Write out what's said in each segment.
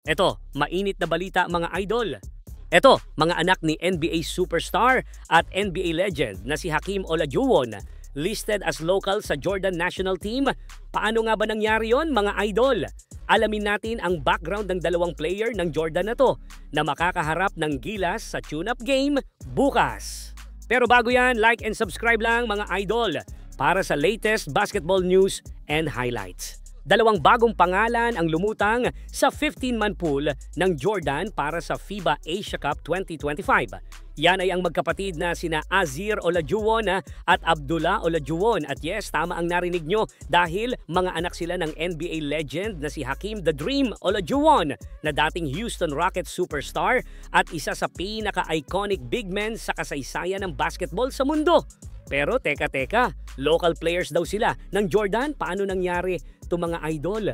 Eto, mainit na balita mga idol. Eto, mga anak ni NBA superstar at NBA legend na si Hakeem Olajuwon, listed as local sa Jordan national team. Paano nga ba nangyari yon mga idol? Alamin natin ang background ng dalawang player ng Jordan na to na makakaharap ng Gilas sa tune-up game bukas. Pero bago yan, like and subscribe lang mga idol para sa latest basketball news and highlights. Dalawang bagong pangalan ang lumutang sa 15-man pool ng Jordan para sa FIBA Asia Cup 2025. Yan ay ang magkapatid na sina Azir Olajuwon at Abdullah Olajuwon. At yes, tama ang narinig nyo dahil mga anak sila ng NBA legend na si Hakeem The Dream Olajuwon na dating Houston Rockets superstar at isa sa pinaka-iconic big men sa kasaysayan ng basketball sa mundo. Pero teka, local players daw sila ng Jordan. Paano nangyari itong mga idol?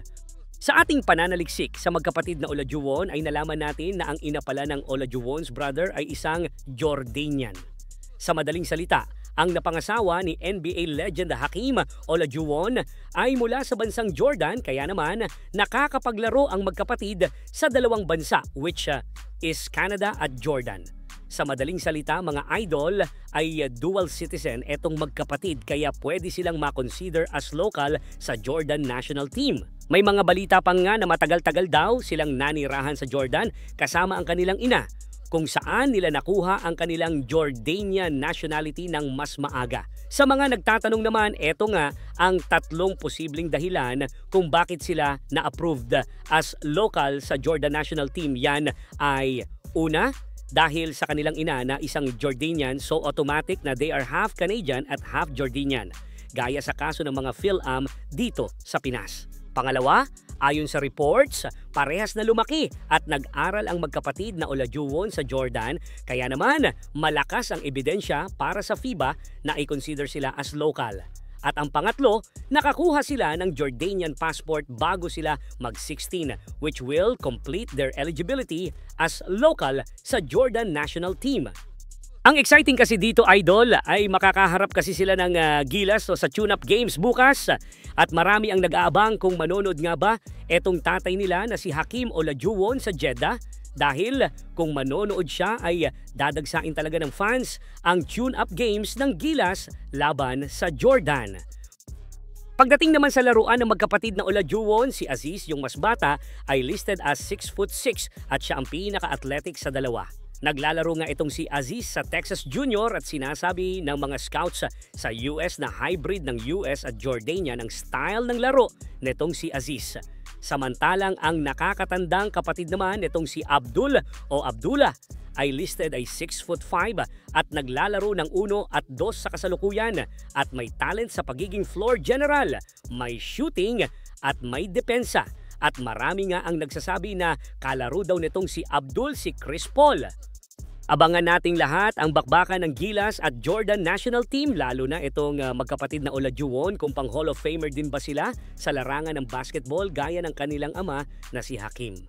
Sa ating pananaliksik sa magkapatid na Olajuwon ay nalaman natin na ang ina pala ng Olajuwon's brother ay isang Jordanian. Sa madaling salita, ang napangasawa ni NBA legend Hakeem Olajuwon ay mula sa bansang Jordan, kaya naman nakakapaglaro ang magkapatid sa dalawang bansa which is Canada at Jordan. Sa madaling salita mga idol ay dual citizen etong magkapatid kaya pwede silang makonsider as local sa Jordan national team. May mga balita pa nga na matagal-tagal daw silang nanirahan sa Jordan kasama ang kanilang ina, kung saan nila nakuha ang kanilang Jordanian nationality ng mas maaga. Sa mga nagtatanong naman, eto nga ang tatlong posibleng dahilan kung bakit sila na-approved as local sa Jordan national team. Yan ay una, dahil sa kanilang ina na isang Jordanian, so automatic na they are half Canadian at half Jordanian, gaya sa kaso ng mga Phil-Am dito sa Pinas. Pangalawa, ayon sa reports, parehas na lumaki at nag-aral ang magkapatid na Olajuwon sa Jordan, kaya naman malakas ang ebidensya para sa FIBA na i-consider sila as local. At ang pangatlo, nakakuha sila ng Jordanian passport bago sila mag-16, which will complete their eligibility as local sa Jordan national team. Ang exciting kasi dito idol ay makakaharap kasi sila ng Gilas sa tune-up games bukas at marami ang nag-aabang kung manonood nga ba etong tatay nila na si Hakeem Olajuwon sa Jeddah. Dahil kung manonood siya ay dadagsain talaga ng fans ang tune-up games ng Gilas laban sa Jordan. Pagdating naman sa laruan ng magkapatid na Olajuwon, si Aziz, yung mas bata, ay listed as 6'6" at siya ang pinaka-athletic sa dalawa. Naglalaro nga itong si Aziz sa Texas Junior at sinasabi ng mga scouts sa US na hybrid ng US at Jordanian ang style ng laro nitong si Aziz. Samantalang ang nakakatandang kapatid naman nitong si Abdul o Abdullah ay listed ay 6'5" at naglalaro ng 1 at 2 sa kasalukuyan at may talent sa pagiging floor general, may shooting at may depensa. At marami nga ang nagsasabi na kalaro daw nitong si Abdul si Chris Paul. Abangan nating lahat ang bakbakan ng Gilas at Jordan national team, lalo na itong magkapatid na Olajuwon kung pang Hall of Famer din ba sila sa larangan ng basketball gaya ng kanilang ama na si Hakeem.